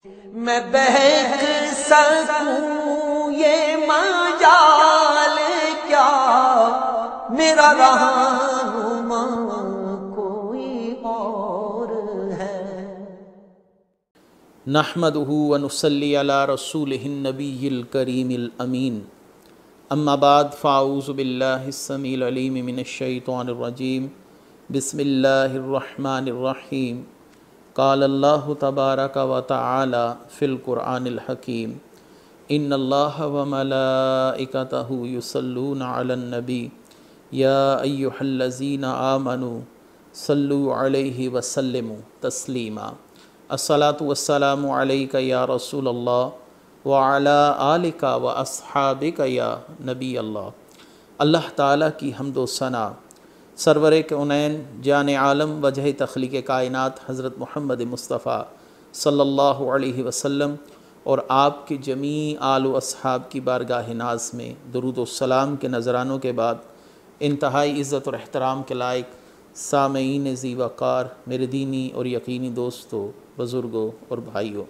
میں بہک سکوں یہ مجال کیا، میرا رہنما کوئی اور ہے۔ نحمدہ ونصلی علی رسولہ النبی الکریم الامین، اما بعد فاعوذ باللہ السمیع العلیم من الشیطان الرجیم، بسم اللہ الرحمن الرحیم۔ قال اللہ تبارک و تعالی فی القرآن الحکیم، ان اللہ وملائکتہ یصلون علی النبی یا ایہا الذین آمنوا صلوا علیہ وسلموا تسلیما۔ الصلاۃ والسلام علیک یا رسول اللہ وعلی آلک و اصحابک یا نبی اللہ۔ اللہ تعالیٰ کی حمد و ثنا سرور کونین جان عالم وجہ تخلیق کائنات حضرت محمد مصطفیٰ صلی اللہ علیہ وسلم اور آپ کے جمیع آل و اصحاب کی بارگاہ ناز میں درود و سلام کے نذرانوں کے بعد انتہائی عزت اور احترام کے لائق سامعین ذی وقار میرے دینی اور یقینی دوستوں، بزرگوں اور بھائیوں،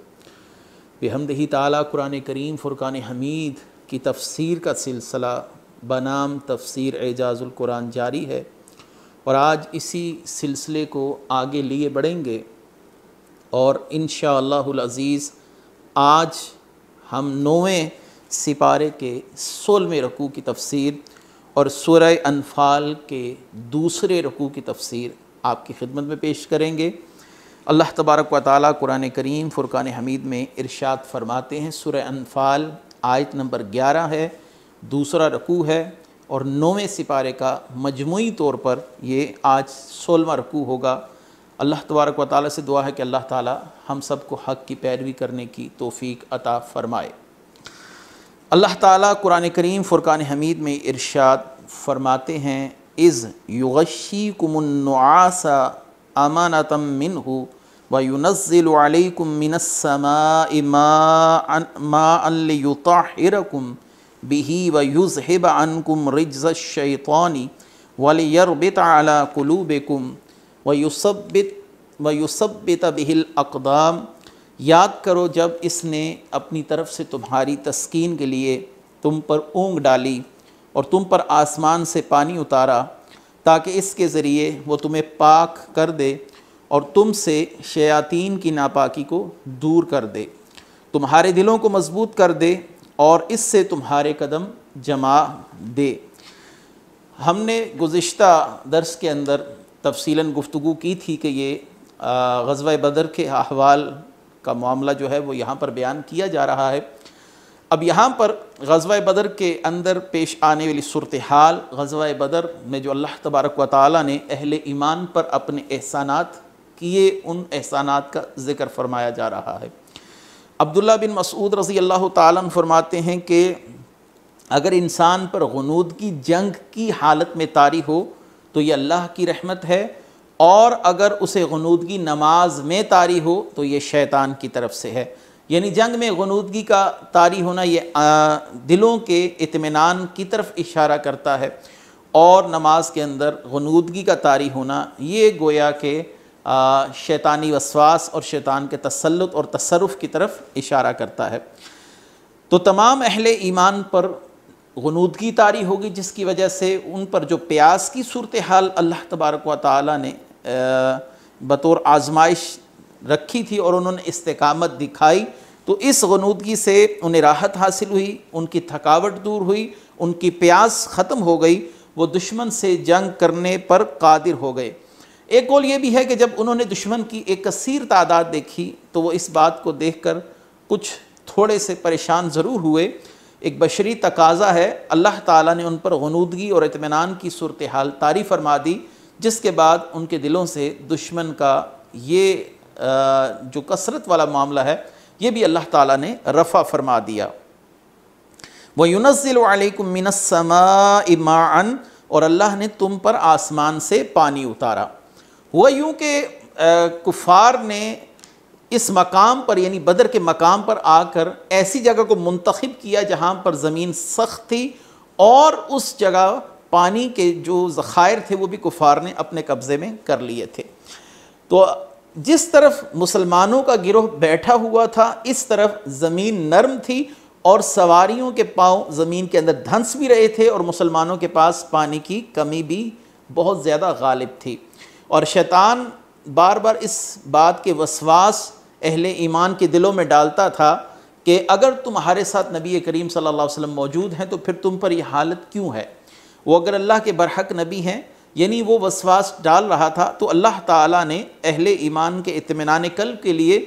بحمدہ تعالیٰ قرآن کریم فرقان حمید کی تفسیر کا سلسلہ بنام تفسیر اعجاز القرآن جاری ہے، اور آج اسی سلسلے کو آگے لیے بڑھیں گے، اور انشاءاللہ العزیز آج ہم 9ویں سپارے کے 16ویں رکوع کی تفسیر اور سورہ انفال کے دوسرے رکوع کی تفسیر آپ کی خدمت میں پیش کریں گے۔ اللہ تبارک و تعالیٰ قرآن کریم فرقان حمید میں ارشاد فرماتے ہیں، سورہ انفال آیت نمبر 11 ہے، دوسرا رکوع ہے، اور 9ویں سپارے کا مجموعی طور پر یہ آج 16واں رکوع ہوگا۔ اللہ تبارک و تعالیٰ سے دعا ہے کہ اللہ تعالیٰ ہم سب کو حق کی پیروی کرنے کی توفیق عطا فرمائے۔ اللہ تعالیٰ قرآن کریم فرقان حمید میں ارشاد فرماتے ہیں، اذ یغشیکم النعاس امانۃ منہ وینزل علیکم من السماء ماء لیطہرکم بہ ویذہب عنکم رجز الشیطان ولیربط علی قلوبکم ویثبت بہ الاقدام۔ یاد کرو جب اس نے اپنی طرف سے تمہاری تسکین کے لیے تم پر اونگ ڈالی اور تم پر آسمان سے پانی اتارا تاکہ اس کے ذریعے وہ تمہیں پاک کر دے اور تم سے شیاطین کی ناپاکی کو دور کر دے، تمہارے دلوں کو مضبوط کر دے اور اس سے تمہارے قدم جما دے۔ ہم نے گزشتہ درس کے اندر تفصیلاً گفتگو کی تھی کہ یہ غزوہ بدر کے احوال کا معاملہ جو ہے وہ یہاں پر بیان کیا جا رہا ہے۔ اب یہاں پر غزوہ بدر کے اندر پیش آنے والی صورتحال، غزوہ بدر میں جو اللہ تبارک و تعالیٰ نے اہل ایمان پر اپنے احسانات کیے، ان احسانات کا ذکر فرمایا جا رہا ہے۔ عبداللہ بن مسعود رضی اللہ تعالیٰ عنہ فرماتے ہیں کہ اگر انسان پر غنودگی جنگ کی حالت میں طاری ہو تو یہ اللہ کی رحمت ہے، اور اگر اسے غنودگی نماز میں طاری ہو تو یہ شیطان کی طرف سے ہے۔ یعنی جنگ میں غنودگی کا طاری ہونا یہ دلوں کے اطمینان کی طرف اشارہ کرتا ہے، اور نماز کے اندر غنودگی کا طاری ہونا یہ گویا کہ شیطانی وسواس اور شیطان کے تسلط اور تصرف کی طرف اشارہ کرتا ہے۔ تو تمام اہل ایمان پر غنودگی طاری ہوگی، جس کی وجہ سے ان پر جو پیاس کی صورتحال اللہ تبارک و تعالیٰ نے بطور آزمائش رکھی تھی اور انہوں نے استقامت دکھائی، تو اس غنودگی سے انہیں راحت حاصل ہوئی، ان کی تھکاوٹ دور ہوئی، ان کی پیاس ختم ہو گئی، وہ دشمن سے جنگ کرنے پر قادر ہو گئے۔ ایک قول یہ بھی ہے کہ جب انہوں نے دشمن کی ایک کثیر تعداد دیکھی تو وہ اس بات کو دیکھ کر کچھ تھوڑے سے پریشان ضرور ہوئے۔ ایک بشری تقاضا ہے، اللہ تعالیٰ نے ان پر غنودگی اور اطمینان کی صورتحال طاری فرما دی، جس کے بعد ان کے دلوں سے دشمن کا یہ جو کثرت والا معاملہ ہے یہ بھی اللہ تعالیٰ نے رفع فرما دیا۔ وَيُنَزِّلُ عَلَيْكُم مِّنَ السَّمَاءِ مَاءً، اور اللہ نے تم پر آسمان سے پانی اتارا۔ ہوا یوں کہ کفار نے اس مقام پر یعنی بدر کے مقام پر آ کر ایسی جگہ کو منتخب کیا جہاں پر زمین سخت تھی، اور اس جگہ پانی کے جو ذخائر تھے وہ بھی کفار نے اپنے قبضے میں کر لیے تھے۔ تو جس طرف مسلمانوں کا گروہ بیٹھا ہوا تھا اس طرف زمین نرم تھی اور سواریوں کے پاؤں زمین کے اندر دھنس بھی رہے تھے اور مسلمانوں کے پاس پانی کی کمی بھی بہت زیادہ غالب تھی، اور شیطان بار بار اس بات کے وسواس اہل ایمان کے دلوں میں ڈالتا تھا کہ اگر تمہارے ساتھ نبی کریم صلی اللہ علیہ وسلم موجود ہیں تو پھر تم پر یہ حالت کیوں ہے؟ وہ اگر اللہ کے برحق نبی ہیں، یعنی وہ وسواس ڈال رہا تھا، تو اللہ تعالیٰ نے اہل ایمان کے اطمینان قلب کے لیے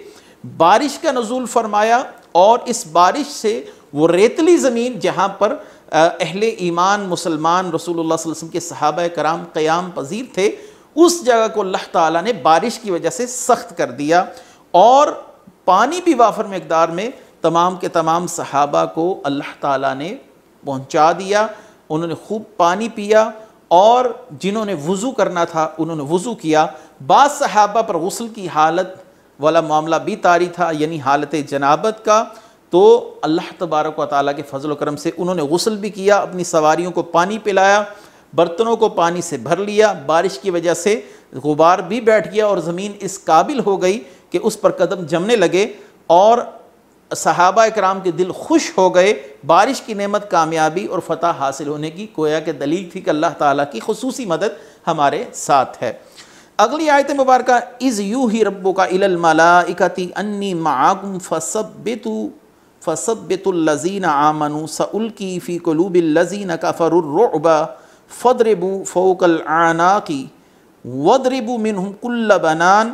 بارش کا نزول فرمایا، اور اس بارش سے وہ ریتلی زمین جہاں پر اہل ایمان مسلمان رسول اللہ صلی اللہ علیہ وسلم کے صحابہ کرام قیام پذیر تھے، اس جگہ کو اللہ تعالیٰ نے بارش کی وجہ سے سخت کر دیا، اور پانی بھی وافر مقدار میں تمام کے تمام صحابہ کو اللہ تعالیٰ نے پہنچا دیا۔ انہوں نے خوب پانی پیا، اور جنہوں نے وضو کرنا تھا انہوں نے وضو کیا۔ بعض صحابہ پر غسل کی حالت والا معاملہ بھی طاری تھا، یعنی حالت جنابت کا، تو اللہ تبارک و تعالیٰ کے فضل و کرم سے انہوں نے غسل بھی کیا، اپنی سواریوں کو پانی پلایا، برتنوں کو پانی سے بھر لیا۔ بارش کی وجہ سے غبار بھی بیٹھ گیا اور زمین اس قابل ہو گئی کہ اس پر قدم جمنے لگے، اور صحابہ کرام کے دل خوش ہو گئے۔ بارش کی نعمت کامیابی اور فتح حاصل ہونے کی گویا کہ دلیل تھی کہ اللہ تعالیٰ کی خصوصی مدد ہمارے ساتھ ہے۔ اگلی آیت مبارکہ اِذْ یُوحِی رَبُّکَ إِلَى الْمَلَائِکَةِ أَنِّی مَعَکُمْ فَثَبِّتُوا الَّذِینَ آمَنُوا سَأُلْقِی فِی قُلُوبِ الَّذِینَ کَفَرُوا الرُّعْبَ فَاضْرِبُوا فَوْقَ الْأَعْنَاقِ وَاضْرِبُوا مِنْہُمْ کُلَّ بَنَانٍ۔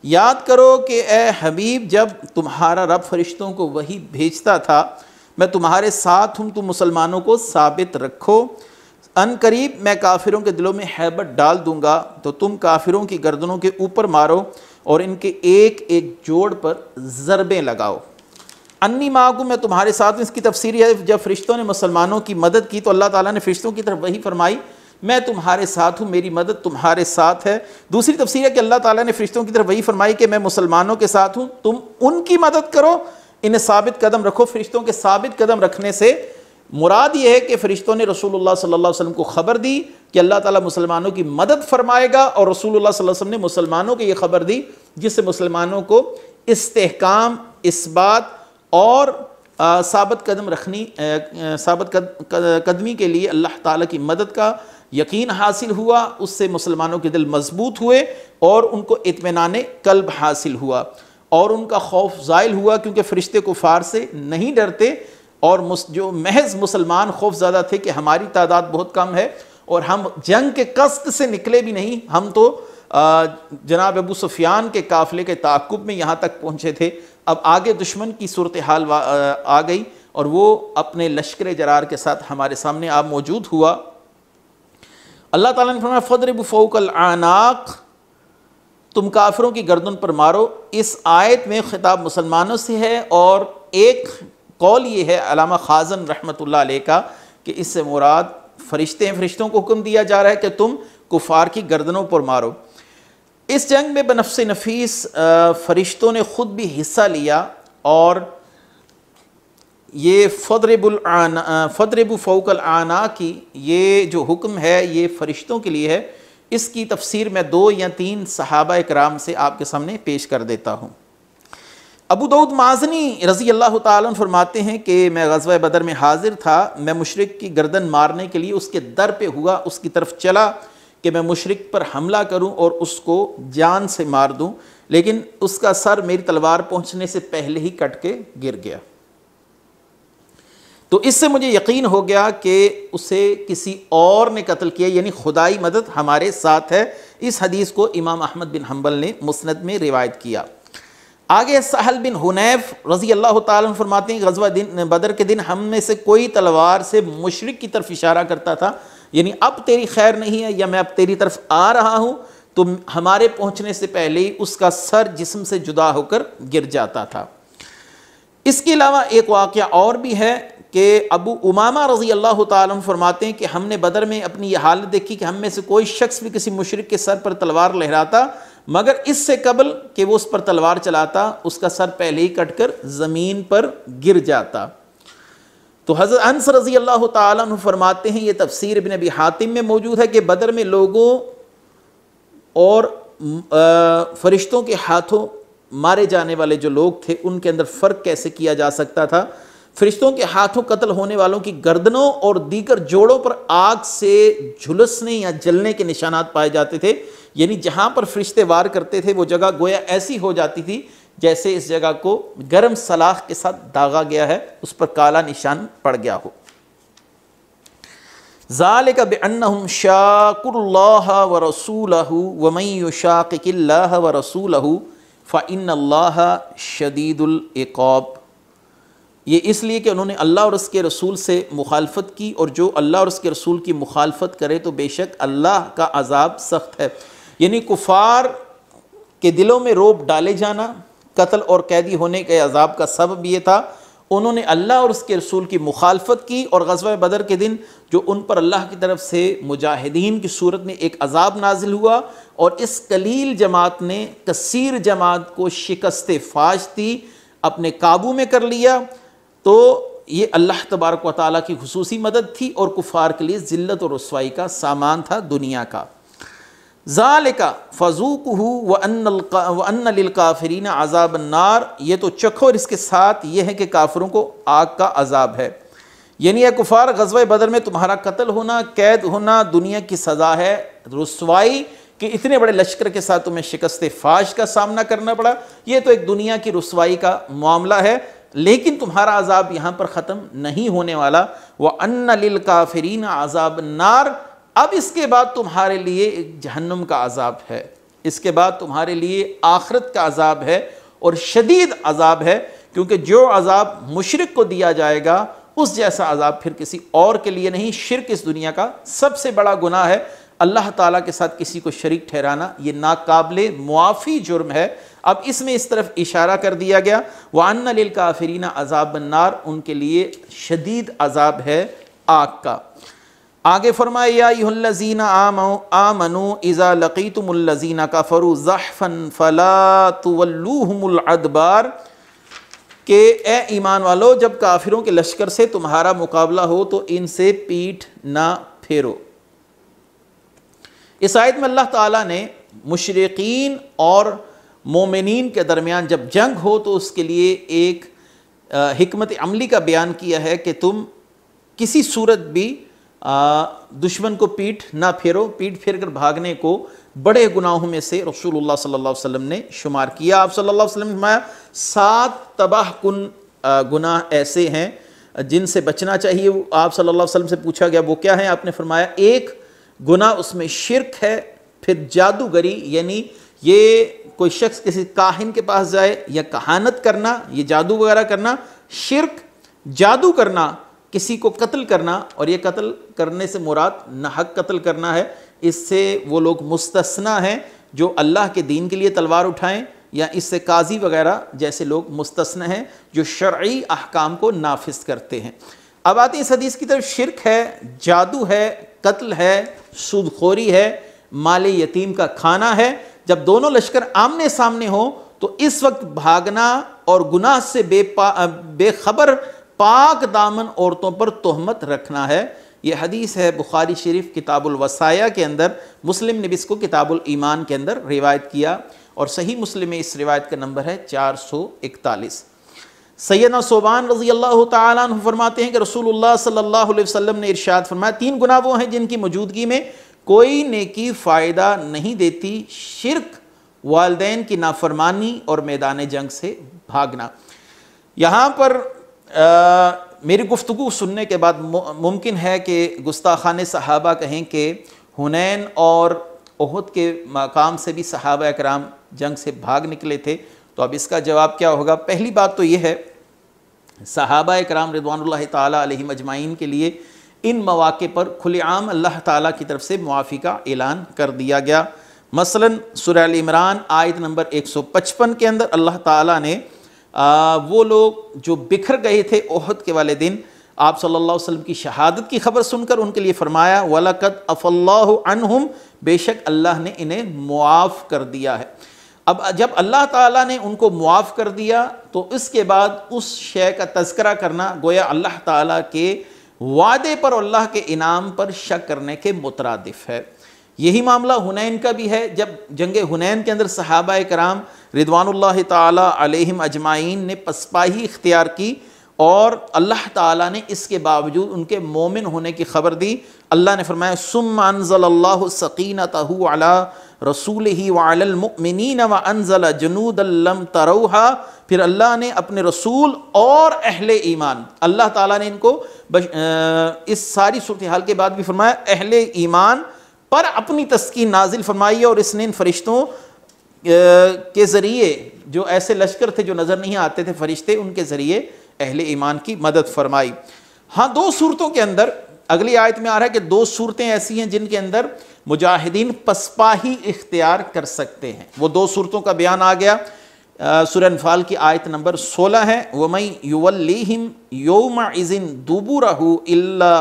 یاد کرو کہ اے حبیب جب تمہارا رب فرشتوں کو وحی بھیجتا تھا، میں تمہارے ساتھ ہوں، تم مسلمانوں کو ثابت رکھو، ان قریب میں کافروں کے دلوں میں ہیبت ڈال دوں گا، تو تم کافروں کی گردنوں کے اوپر مارو اور ان کے ایک ایک جوڑ پر ضربیں لگاؤ۔ انی معکم، میں تمہارے ساتھ ہوں، اس کی تفسیر ہے جب فرشتوں نے مسلمانوں کی مدد کی تو اللہ تعالیٰ نے فرشتوں کی طرف وحی فرمائی، میں تمہارے ساتھ ہوں، میری مدد تمہارے ساتھ ہے۔ دوسری تفسیر ہے کہ اللہ تعالیٰ نے فرشتوں کی طرف وحی فرمائی کہ میں مسلمانوں کے ساتھ ہوں، تم ان کی مدد کرو، انہیں ثابت قدم رکھو۔ فرشتوں کے ثابت قدم رکھنے سے مراد یہ ہے کہ فرشتوں نے رسول اللہ صلی اللہ علیہ وسلم کو خبر دی کہ اللہ تعالیٰ مسلمانوں کی مدد فرمائے گا، اور رسول اللہ صلی اللہ علیہ وسلم نے مسلمانوں کو یہ خبر دی، جس سے مسلمانوں کو استحکام، اثبات اور ثابت قدمی کے لیے اللہ تعالیٰ کی مدد کا یقین حاصل ہوا۔ اس سے مسلمانوں کے دل مضبوط ہوئے اور ان کو اطمینان قلب حاصل ہوا، اور ان کا خوف زائل ہوا، کیونکہ فرشتے کفار سے نہیں ڈرتے، اور جو محض مسلمان خوف زدہ تھے کہ ہماری تعداد بہت کم ہے اور ہم جنگ کے قصد سے نکلے بھی نہیں، ہم تو جناب ابو سفیان کے قافلے کے تعاقب میں یہاں تک پہنچے تھے، اب آگے دشمن کی صورتحال آ گئی اور وہ اپنے لشکر جرار کے ساتھ ہمارے سامنے آپ موجود ہوا۔ اللہ تعالیٰ نے فرمایا فَاضْرِبُوا فَوْقَ الْأَعْنَاقِ، تم کافروں کی گردن پر مارو۔ اس آیت میں خطاب مسلمانوں سے ہے، اور ایک قول یہ ہے علامہ خازن رحمۃ اللہ علیہ کا کہ اس سے مراد فرشتے ہیں، فرشتوں کو حکم دیا جا رہا ہے کہ تم کفار کی گردنوں پر مارو۔ اس جنگ میں بنفس نفیس فرشتوں نے خود بھی حصہ لیا، اور یہ فَاضْرِبُوا فَوْقَ الْأَعْنَاقِ کی یہ جو حکم ہے یہ فرشتوں کے لیے ہے۔ اس کی تفسیر میں 2 یا 3 صحابہ کرام سے آپ کے سامنے پیش کر دیتا ہوں۔ ابو داؤد مازنی رضی اللہ تعالیٰ عنہ فرماتے ہیں کہ میں غزوہ بدر میں حاضر تھا، میں مشرک کی گردن مارنے کے لیے اس کے در پہ ہوا، اس کی طرف چلا کہ میں مشرک پر حملہ کروں اور اس کو جان سے مار دوں، لیکن اس کا سر میری تلوار پہنچنے سے پہلے ہی کٹ کے گر گیا۔ تو اس سے مجھے یقین ہو گیا کہ اسے کسی اور نے قتل کیا، یعنی خدائی مدد ہمارے ساتھ ہے۔ اس حدیث کو امام احمد بن حنبل نے مسند میں روایت کیا۔ آگے سہل بن حنیف رضی اللہ تعالیٰ عنہ فرماتے ہیں غزوہ بدر کے دن ہم میں سے کوئی تلوار سے مشرک کی طرف اشارہ کرتا تھا، یعنی اب تیری خیر نہیں ہے یا میں اب تیری طرف آ رہا ہوں، تو ہمارے پہنچنے سے پہلے ہی اس کا سر جسم سے جدا ہو کر گر جاتا تھا۔ اس کے علاوہ ایک واقعہ اور بھی ہے کہ ابو امامہ رضی اللہ تعالیٰ عنہ فرماتے ہیں کہ ہم نے بدر میں اپنی یہ حالت دیکھی کہ ہم میں سے کوئی شخص بھی کسی مشرک کے سر پر تلوار لہراتا، مگر اس سے قبل کہ وہ اس پر تلوار چلاتا اس کا سر پہلے ہی کٹ کر زمین پر گر جاتا۔ تو حضرت انس رضی اللہ تعالیٰ عنہ فرماتے ہیں، یہ تفسیر ابن ابی حاتم میں موجود ہے کہ بدر میں لوگوں اور فرشتوں کے ہاتھوں مارے جانے والے جو لوگ تھے ان کے اندر فرق کیسے کیا جا سکتا تھا؟ فرشتوں کے ہاتھوں قتل ہونے والوں کی گردنوں اور دیگر جوڑوں پر آگ سے جھلسنے یا جلنے کے نشانات پائے جاتے تھے، یعنی جہاں پر فرشتے وار کرتے تھے وہ جگہ گویا ایسی ہو جاتی تھی جیسے اس جگہ کو گرم سلاخ کے ساتھ داغا گیا ہے، اس پر کالا نشان پڑ گیا ہو۔ ذالک بانہم شاقوا اللہ ورسولہ ومن یشاقق اللہ ورسولہ فإن اللہ شدید العقاب، یہ اس لیے کہ انہوں نے اللہ اور اس کے رسول سے مخالفت کی، اور جو اللہ اور اس کے رسول کی مخالفت کرے تو بے شک اللہ کا عذاب سخت ہے۔ یعنی کفار کے دلوں میں رعب ڈالے جانا قتل اور قیدی ہونے کے عذاب کا سبب یہ تھا، انہوں نے اللہ اور اس کے رسول کی مخالفت کی، اور غزوہ بدر کے دن جو ان پر اللہ کی طرف سے مجاہدین کی صورت میں ایک عذاب نازل ہوا، اور اس قلیل جماعت نے کثیر جماعت کو شکست فاش دی، اپنے قابو میں کر لیا، تو یہ اللہ تبارک و تعالیٰ کی خصوصی مدد تھی اور کفار کے لیے ذلت اور رسوائی کا سامان تھا دنیا کا۔ ذالک فذوقہ وان للکافرین عذاب النار، یہ تو چکھو، اور اس کے ساتھ یہ ہے کہ کافروں کو آگ کا عذاب ہے۔ یعنی اے کفار، غزوہ بدر میں تمہارا قتل ہونا، قید ہونا دنیا کی سزا ہے، رسوائی کہ اتنے بڑے لشکر کے ساتھ تمہیں شکست فاش کا سامنا کرنا پڑا، یہ تو ایک دنیا کی رسوائی کا معاملہ ہے، لیکن تمہارا عذاب یہاں پر ختم نہیں ہونے والا۔ وَأَنَّ لِلْكَافِرِينَ عَذَابَ النَّارِ، اب اس کے بعد تمہارے لیے ایک جہنم کا عذاب ہے، اس کے بعد تمہارے لیے آخرت کا عذاب ہے، اور شدید عذاب ہے، کیونکہ جو عذاب مشرک کو دیا جائے گا اس جیسا عذاب پھر کسی اور کے لیے نہیں۔ شرک اس دنیا کا سب سے بڑا گناہ ہے، اللہ تعالیٰ کے ساتھ کسی کو شریک ٹھہرانا یہ ناقابل معافی جرم ہے۔ اب اس میں اس طرف اشارہ کر دیا گیا، وَأَنَّ لِلْكَافِرِينَ عَذَابَ النَّارِ، ان کے لیے شدید عذاب ہے آگ کا۔ آگے فرمایا، یا ایھا الذین آمنوا اذا لقیتم الذین کفروا زحفا فلا تولوہم الادبار، کہ اے ایمان والو، جب کافروں کے لشکر سے تمہارا مقابلہ ہو تو ان سے پیٹھ نہ پھیرو۔ اس آیت میں اللہ تعالیٰ نے مشرقین اور مومنین کے درمیان جب جنگ ہو تو اس کے لیے ایک حکمت عملی کا بیان کیا ہے کہ تم کسی صورت بھی دشمن کو پیٹھ نہ پھیرو۔ پیٹھ پھیر کر بھاگنے کو بڑے گناہوں میں سے رسول اللہ صلی اللہ علیہ وسلم نے شمار کیا۔ آپ صلی اللہ علیہ وسلم نے فرمایا 7 تباہ کن گناہ ایسے ہیں جن سے بچنا چاہیے۔ آپ صلی اللہ علیہ وسلم سے پوچھا گیا وہ کیا ہیں؟ آپ نے فرمایا ایک گناہ اس میں شرک ہے، پھر جادوگری، یعنی یہ کوئی شخص کسی کاہن کے پاس جائے یا کہانت کرنا، یہ جادو وغیرہ کرنا، شرک، جادو کرنا، کسی کو قتل کرنا، اور یہ قتل کرنے سے مراد ناحق قتل کرنا ہے۔ اس سے وہ لوگ مستثنیٰ ہیں جو اللہ کے دین کے لیے تلوار اٹھائیں، یا اس سے قاضی وغیرہ جیسے لوگ مستثنیٰ ہیں جو شرعی احکام کو نافذ کرتے ہیں۔ اب آتے ہیں اس حدیث کی طرف۔ شرک ہے، جادو ہے، قتل ہے، سود خوری ہے، مال یتیم کا کھانا ہے۔ جب دونوں لشکر آمنے سامنے ہوں تو اس وقت بھاگنا اور گناہ سے بے خبر پاک دامن عورتوں پر تہمت رکھنا ہے۔ یہ حدیث ہے بخاری شریف کتاب الوصایا کے اندر، مسلم نے بھی اس کو کتاب الایمان کے اندر روایت کیا، اور صحیح مسلم میں اس روایت کا نمبر ہے 441۔ سیدنا صوبان رضی اللہ تعالیٰ عنہ فرماتے ہیں کہ رسول اللہ صلی اللہ علیہ وسلم نے ارشاد فرمایا 3 گناہ وہ ہیں جن کی موجودگی میں کوئی نیکی فائدہ نہیں دیتی: شرک، والدین کی نافرمانی، اور میدان جنگ سے بھاگنا۔ یہاں پر میری گفتگو سننے کے بعد ممکن ہے کہ گستاخان صحابہ کہیں کہ حنین اور احد کے مقام سے بھی صحابہ اکرام جنگ سے بھاگ نکلے تھے، تو اب اس کا جواب کیا ہوگا؟ پہلی بات تو یہ ہے، صحابہ اکرام رضوان اللہ تعالیٰ علیہم اجمعین کے لیے ان مواقع پر کھلے عام اللہ تعالیٰ کی طرف سے معافی کا اعلان کر دیا گیا۔ مثلا سورہ ال عمران آیت نمبر 155 کے اندر اللہ تعالیٰ نے وہ لوگ جو بکھر گئے تھے احد کے والے دن، آپ صلی اللہ علیہ وسلم کی شہادت کی خبر سن کر ان کے لیے فرمایا وَلَقَدْ عَفَا اللَّهُ عَنْهُمْ، بے شک اللہ نے انہیں معاف کر دیا ہے۔ اب جب اللہ تعالیٰ نے ان کو معاف کر دیا تو اس کے بعد اس شے کا تذکرہ کرنا گویا اللہ تعالیٰ کے وعدے پر اور اللہ کے انعام پر شک کرنے کے مترادف ہے۔ یہی معاملہ حنین کا بھی ہے. جب جنگ حنین کے اندر صحابہ کرام رضوان اللہ تعالی علیہم اجمعین نے پسپاہی اختیار کی اور اللہ تعالیٰ نے اس کے باوجود ان کے مومن ہونے کی خبر دی. اللہ نے فرمایا ثم انزل اللہ سکینتہ علی رسولہ وعلی المؤمنین وانزل جنودا لم تروہا. پھر اللہ نے اپنے رسول اور اہل ایمان، اللہ تعالیٰ نے ان کو اس ساری صورتحال کے بعد بھی فرمایا اہل ایمان پر اپنی تسکین نازل فرمائی، اور اس نے ان فرشتوں کے ذریعے جو ایسے لشکر تھے جو نظر نہیں آتے تھے فرشتے، ان کے ذریعے اہل ایمان کی مدد فرمائی. ہاں 2 صورتوں کے اندر اگلی آیت میں آ رہا ہے کہ 2 صورتیں ایسی ہیں جن کے اندر مجاہدین پسپاہی اختیار کر سکتے ہیں. وہ 2 صورتوں کا بیان آ گیا. سورہ انفال کی آیت نمبر 16 ہے وَمَن يُوَلِّهِمْ يَوْمَئِذٍ دُبُرَهُ إِلَّا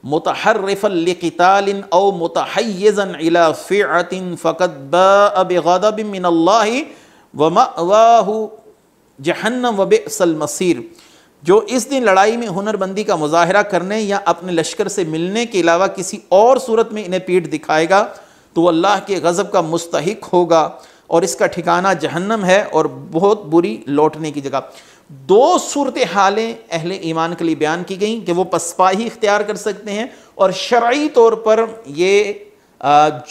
مُتَحَرِّفًا لِقِتَالٍ أَوْ مُتَحَيِّزًا إِلَى فِئَةٍ فَقَدْ بَاءَ بِغَضَبٍ مِّنَ اللَّهِ وَمَأْوَاهُ جَهَنَّمُ وَبِئْسَ الْمَصِيرُ. جو اس دن لڑائی میں ہنر بندی کا مظاہرہ کرنے یا اپنے لشکر سے ملنے کے علاوہ کسی اور صورت میں انہیں پیٹھ دکھائے گا تو وہ اللہ کے غضب کا مستحق ہوگا اور اس کا ٹھکانہ جہنم ہے اور بہت بری لوٹنے کی جگہ. 2 صورتحالیں اہل ایمان کے لیے بیان کی گئیں کہ وہ پسپاہی اختیار کر سکتے ہیں اور شرعی طور پر یہ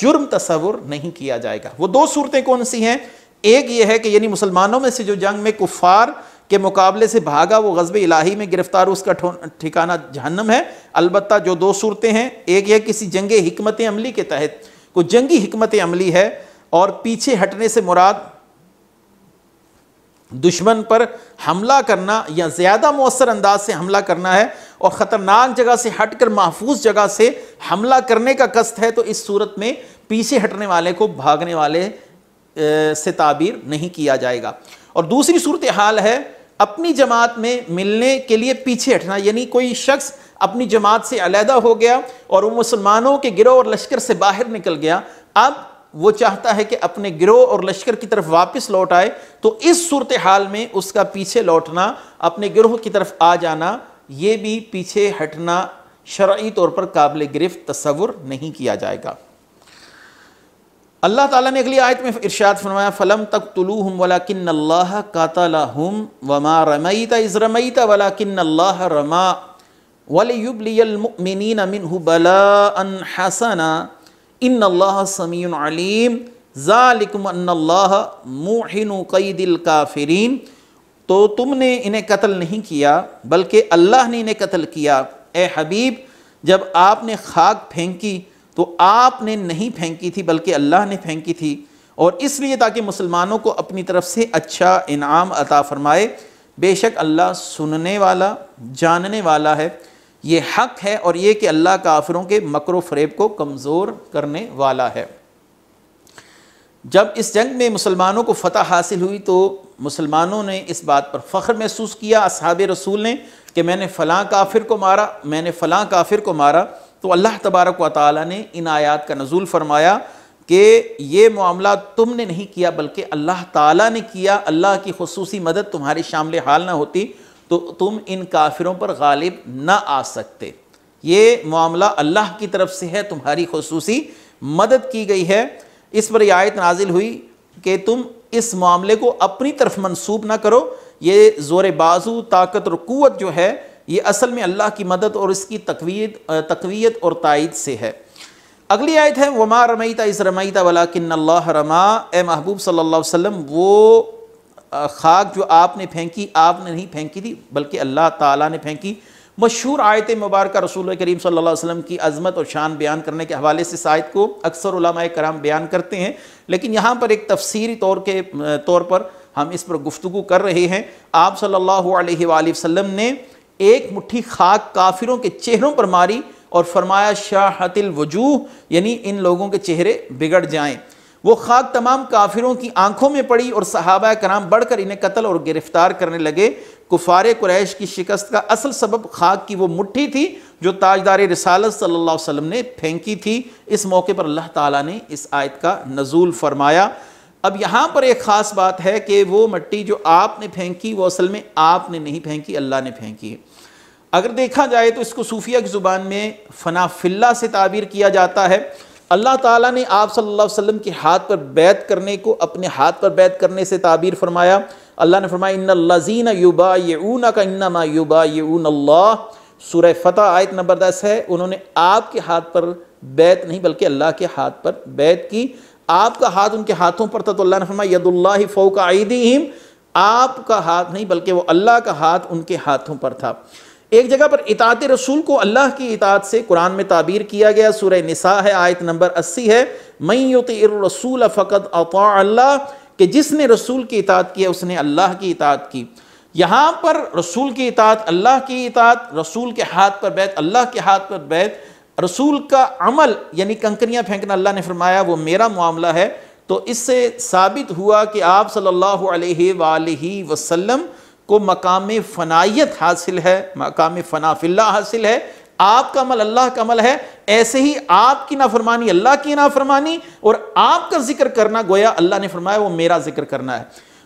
جرم تصور نہیں کیا جائے گا. وہ 2 صورتیں کون سی ہیں؟ ایک یہ ہے کہ یعنی مسلمانوں میں سے جو جنگ میں کفار کے مقابلے سے بھاگا وہ غضب الہی میں گرفتار، اس کا ٹھکانہ جہنم ہے. البتہ جو 2 صورتیں ہیں، ایک یہ کسی جنگ حکمت عملی کے تحت کوئی جنگی حکمت عملی ہے اور پیچھے ہٹنے سے مراد دشمن پر حملہ کرنا یا زیادہ مؤثر انداز سے حملہ کرنا ہے اور خطرناک جگہ سے ہٹ کر محفوظ جگہ سے حملہ کرنے کا قصد ہے، تو اس صورت میں پیچھے ہٹنے والے کو بھاگنے والے سے تعبیر نہیں کیا جائے گا. اور دوسری صورتحال ہے اپنی جماعت میں ملنے کے لیے پیچھے ہٹنا، یعنی کوئی شخص اپنی جماعت سے علیحدہ ہو گیا اور وہ مسلمانوں کے گروہ اور لشکر سے باہر نکل گیا، اب وہ چاہتا ہے کہ اپنے گروہ اور لشکر کی طرف واپس لوٹ آئے، تو اس صورتحال میں اس کا پیچھے لوٹنا، اپنے گروہ کی طرف آ جانا، یہ بھی پیچھے ہٹنا شرعی طور پر قابل گرفت تصور نہیں کیا جائے گا. اللہ تعالیٰ نے اگلی آیت میں ارشاد فرمایا فَلَمْ تَقْتُلُوهُمْ وَلَكِنَّ اللَّهَ قَتَلَهُمْ وَمَا رَمَيْتَ إِذْ رَمَيْتَ وَلَكِنَّ اللَّهَ رَمَى وَلِيُبْلِيَ الْمُؤْمِنِينَ مِنْهُ بَلَاءً حَسَنًا إِنَّ اللَّهَ سَمِيعٌ عَلِيمٌ ذَلِكُمْ أَنَّ اللَّهَ مُوحِنُ قَيْدِ الْكَافِرِينَ. تو تم نے انہیں قتل نہیں کیا بلکہ اللہ نے انہیں قتل کیا. اے حبیب، جب آپ نے خاک پھینکی تو آپ نے نہیں پھینکی تھی بلکہ اللہ نے پھینکی تھی، اور اس لیے تاکہ مسلمانوں کو اپنی طرف سے اچھا انعام عطا فرمائے. بے شک اللہ سننے والا جاننے والا ہے. یہ حق ہے اور یہ کہ اللہ کافروں کے مکر و فریب کو کمزور کرنے والا ہے. جب اس جنگ میں مسلمانوں کو فتح حاصل ہوئی تو مسلمانوں نے اس بات پر فخر محسوس کیا، اصحاب رسول نے، کہ میں نے فلاں کافر کو مارا، میں نے فلاں کافر کو مارا. تو اللہ تبارک و تعالیٰ نے ان آیات کا نزول فرمایا کہ یہ معاملہ تم نے نہیں کیا بلکہ اللہ تعالیٰ نے کیا. اللہ کی خصوصی مدد تمہاری شامل حال نہ ہوتی تو تم ان کافروں پر غالب نہ آ سکتے. یہ معاملہ اللہ کی طرف سے ہے، تمہاری خصوصی مدد کی گئی ہے. اس پر یہ آیت نازل ہوئی کہ تم اس معاملے کو اپنی طرف منسوب نہ کرو. یہ زور بازو، طاقت اور قوت جو ہے یہ اصل میں اللہ کی مدد اور اس کی تقویت اور تائید سے ہے. اگلی آیت ہے وَمَا رَمَيْتَ إِذْ رَمَيْتَ وَلَكِنَّ اللَّهَ رَمَى. اے محبوب صلی اللہ علیہ وسلم، وہ خاک جو آپ نے پھینکی آپ نے نہیں پھینکی تھی بلکہ اللہ تعالیٰ نے پھینکی. مشہور آیت مبارکہ رسول کریم صلی اللہ علیہ وسلم کی عظمت اور شان بیان کرنے کے حوالے سے اس آیت کو اکثر علماء کرام بیان کرتے ہیں، لیکن یہاں پر ایک تفسیری طور پر ہم اس پر گفتگو کر رہے ہیں. آپ صلی اللہ علیہ وآلہ وسلم نے ایک مٹھی خاک کافروں کے چہروں پر ماری اور فرمایا شاحت الوجوہ، یعنی ان لوگوں کے چہرے بگڑ جائیں. وہ خاک تمام کافروں کی آنکھوں میں پڑی اور صحابہ کرام بڑھ کر انہیں قتل اور گرفتار کرنے لگے. کفار قریش کی شکست کا اصل سبب خاک کی وہ مٹھی تھی جو تاجدار رسالت صلی اللہ علیہ وسلم نے پھینکی تھی. اس موقع پر اللہ تعالیٰ نے اس آیت کا نزول فرمایا. اب یہاں پر ایک خاص بات ہے کہ وہ مٹی جو آپ نے پھینکی وہ اصل میں آپ نے نہیں پھینکی، اللہ نے پھینکی. اگر دیکھا جائے تو اس کو صوفیہ کی زبان میں فنا فی اللہ سے تعبیر کیا جاتا ہے. اللہ تعالیٰ نے آپ صلی اللہ علیہ وسلم کے ہاتھ پر بیعت کرنے کو اپنے ہاتھ پر بیعت کرنے سے تعبیر فرمایا۔ اللہ نے فرمایا ان الذین یبایعونک انما یبایعون اللہ، سورہ فتح آیت نمبر 10 ہے۔ انہوں نے آپ کے ہاتھ پر بیعت نہیں بلکہ اللہ کے ہاتھ پر بیعت کی۔ آپ کا ہاتھ ان کے ہاتھوں پر تھا تو اللہ نے فرمایا ید اللہ فوق ایدیہم، آپ کا ہاتھ نہیں بلکہ وہ اللہ کا ہاتھ ان کے ہاتھوں پر تھا۔ ایک جگہ پر اطاعت رسول کو اللہ کی اطاعت سے قرآن میں تعبیر کیا گیا، سورہ نساء ہے، آیت نمبر 80 ہے، من یطع الرسول فقد اطاع اللہ، کہ جس نے رسول کی اطاعت کیا اس نے اللہ کی اطاعت کی۔ یہاں پر رسول کی اطاعت، اللہ کی اطاعت، رسول کے ہاتھ پر بیعت، اللہ کے ہاتھ پر بیعت، رسول کا عمل یعنی کنکریاں پھینکنا، اللہ نے فرمایا وہ میرا معاملہ ہے۔ تو اس سے ثابت ہوا کہ آپ صلی اللہ علیہ وآلہ وسلم کو مقام فنائیت حاصل ہے، مقام فنا فی اللہ حاصل ہے۔ آپ کا عمل اللہ کا عمل ہے، ایسے ہی آپ کی نافرمانی اللہ کی نافرمانی، اور آپ کا ذکر کرنا گویا اللہ نے فرمایا وہ میرا ذکر کرنا ہے۔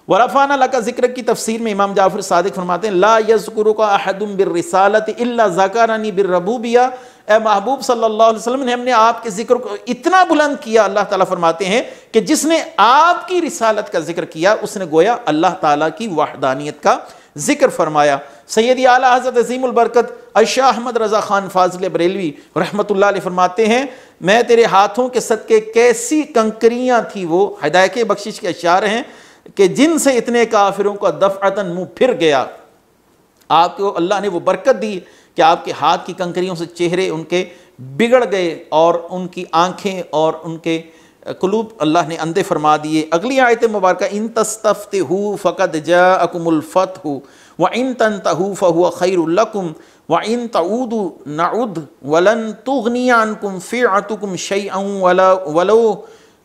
وَرَفَعْنَا لَكَ ذِكْرَكَ کی تفسیر میں امام جعفر صادق فرماتے ہیں لا يَذْكُرُكَ أَحَدٌ بِالرِّسَالَةِ إِلَّا ذَكَرَنِي بِالرُّبُوبِيَّہ، اے محبوب صلی اللہ علیہ وسلم نے ہم نے آپ کے ذکر کو اتنا بلند کیا، اللہ تعالیٰ فرماتے ہیں کہ جس نے آپ کی رسالت کا ذکر کیا اس نے گویا اللہ تعالیٰ کی وحدانیت کا ذکر فرمایا۔ سیدی اعلیٰ حضرت عظیم البرکت الشاہ احمد رضا خان فاضل بریلوی رحمۃ اللہ علیہ فرماتے ہیں میں تیرے ہاتھوں کے صدقے کیسی کنکریاں تھی، وہ ہدایت بخشش کے اشعار ہیں کہ جن سے اتنے کافروں کا دفعتاً منہ پھر گیا۔ آپ کو اللہ نے وہ برکت دی کہ آپ کے ہاتھ کی کنکریوں سے چہرے ان کے بگڑ گئے اور ان کی آنکھیں اور ان کے قلوب اللہ نے اندھے فرما دیے۔ اگلی آیت مبارکہ ان تستفتحوا فقد جاءکم الفتح وان تنتهوا فهو خیر لکم وان تعودوا نعد ولن تغنی عنکم فیعتکم شیئا ولو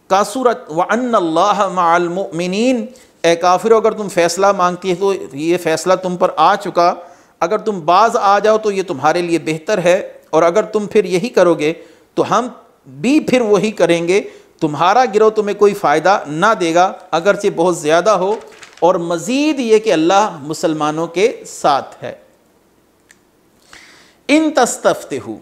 کثرت وان اللہ مع المؤمنین۔ اے کافرو اگر تم فیصلہ مانگتی ہے تو یہ فیصلہ تم پر آ چکا، اگر تم باز آ جاؤ تو یہ تمہارے لیے بہتر ہے، اور اگر تم پھر یہی کرو گے تو ہم بھی پھر وہی کریں گے، تمہارا گروہ تمہیں کوئی فائدہ نہ دے گا اگرچہ بہت زیادہ ہو، اور مزید یہ کہ اللہ مسلمانوں کے ساتھ ہے۔ ان تستفتحوا،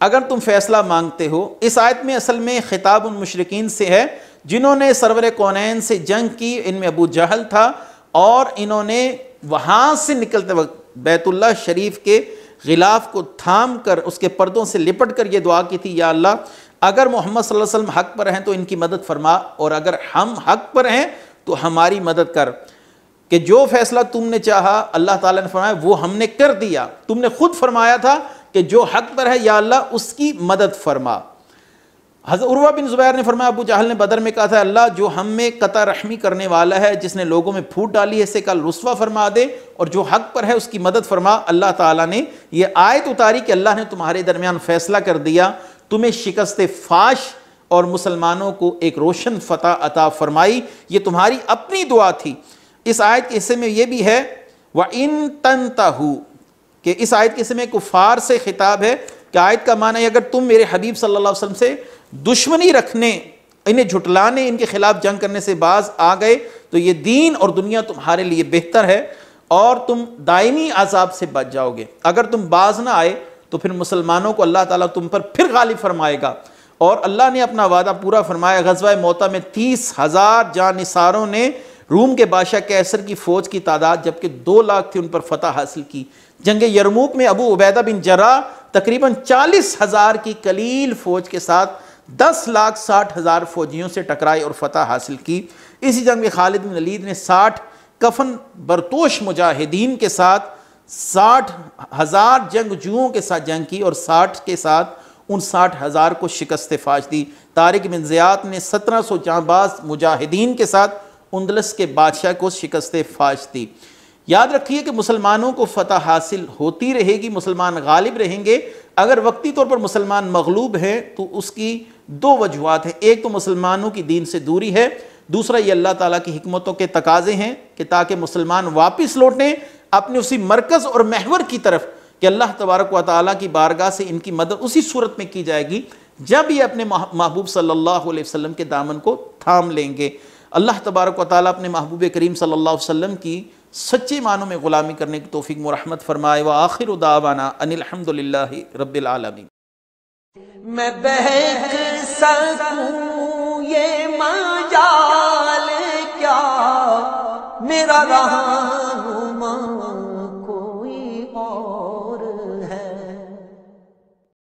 اگر تم فیصلہ مانگتے ہو، اس آیت میں اصل میں خطاب ان مشرکین سے ہے جنہوں نے سرور کونین سے جنگ کی، ان میں ابو جہل تھا، اور انہوں نے وہاں سے نکلتے وقت بیت اللہ شریف کے غلاف کو تھام کر اس کے پردوں سے لپٹ کر یہ دعا کی تھی یا اللہ اگر محمد صلی اللہ علیہ وسلم حق پر ہیں تو ان کی مدد فرما، اور اگر ہم حق پر ہیں تو ہماری مدد کر، کہ جو فیصلہ تم نے چاہا اللہ تعالیٰ نے فرمایا وہ ہم نے کر دیا، تم نے خود فرمایا تھا کہ جو حق پر ہے یا اللہ اس کی مدد فرما۔ حضرت عروہ بن زبیر نے فرمایا ابو جہل نے بدر میں کہا تھا اللہ جو ہم میں قطع رحمی کرنے والا ہے، جس نے لوگوں میں پھوٹ ڈالی ہے، اسے کل رسوا فرما دے، اور جو حق پر ہے اس کی مدد فرما۔ اللہ تعالیٰ نے یہ آیت اتاری کہ اللہ نے تمہارے درمیان فیصلہ کر دیا، تمہیں شکست فاش اور مسلمانوں کو ایک روشن فتح عطا فرمائی، یہ تمہاری اپنی دعا تھی۔ اس آیت کے حصے میں یہ بھی ہے وَإِن تَنْتَهُوا، کہ اس آیت کے حصے میں کفار سے خطاب ہے کہ آیت کا معنی ہے اگر تم میرے حبیب صلی اللہ علیہ وسلم سے دشمنی رکھنے، انہیں جھٹلانے، ان کے خلاف جنگ کرنے سے باز آ گئے تو یہ دین اور دنیا تمہارے لیے بہتر ہے اور تم دائمی عذاب سے بچ جاؤ گے۔ اگر تم باز نہ آئے تو پھر مسلمانوں کو اللہ تعالیٰ تم پر پھر غالب فرمائے گا، اور اللہ نے اپنا وعدہ پورا فرمایا۔ غزوہ موطا میں 30,000 جانثاروں نے روم کے بادشاہ کیسر کی فوج کی تعداد جبکہ 2 لاکھ تھی ان پر فتح حاصل کی۔ جنگ یرموک میں ابو عبیدہ بن جراح تقریباً 40,000 کی قلیل فوج کے ساتھ 10,60,000 فوجیوں سے ٹکرائے اور فتح حاصل کی۔ اسی جنگ میں خالد بن ولید نے 60 کفن برتوش مجاہدین کے ساتھ 60,000 جنگجوؤں کے ساتھ جنگ کی اور 60 کے ساتھ ان 60,000 کو شکست فاش دی۔ طارق بن زیاد نے 1700 جانباز مجاہدین کے ساتھ اندلس کے بادشاہ کو شکست فاش دی۔ یاد رکھیے کہ مسلمانوں کو فتح حاصل ہوتی رہے گی، مسلمان غالب رہیں گے۔ اگر وقتی طور پر مسلمان مغلوب ہیں تو اس کی 2 وجوہات ہیں، ایک تو مسلمانوں کی دین سے دوری ہے، دوسرا یہ اللہ تعالیٰ کی حکمتوں کے تقاضے ہیں کہ تاکہ مسلمان واپس لوٹیں اپنے اسی مرکز اور محور کی طرف کہ اللہ تبارک و تعالیٰ کی بارگاہ سے ان کی مدد اسی صورت میں کی جائے گی جب یہ اپنے محبوب صلی اللہ علیہ وسلم کے دامن کو تھام لیں گے۔ اللہ تبارک و تعالیٰ اپنے محبوب کریم صلی اللہ علیہ وسلم کی سچے معنوں میں غلامی کرنے کی توفیق مرحمت فرمائے۔ وآخر دعوانا ان الحمد للہ رب العالمین۔ میں بہک سکوں یہ مجال کیا، میرا رہنما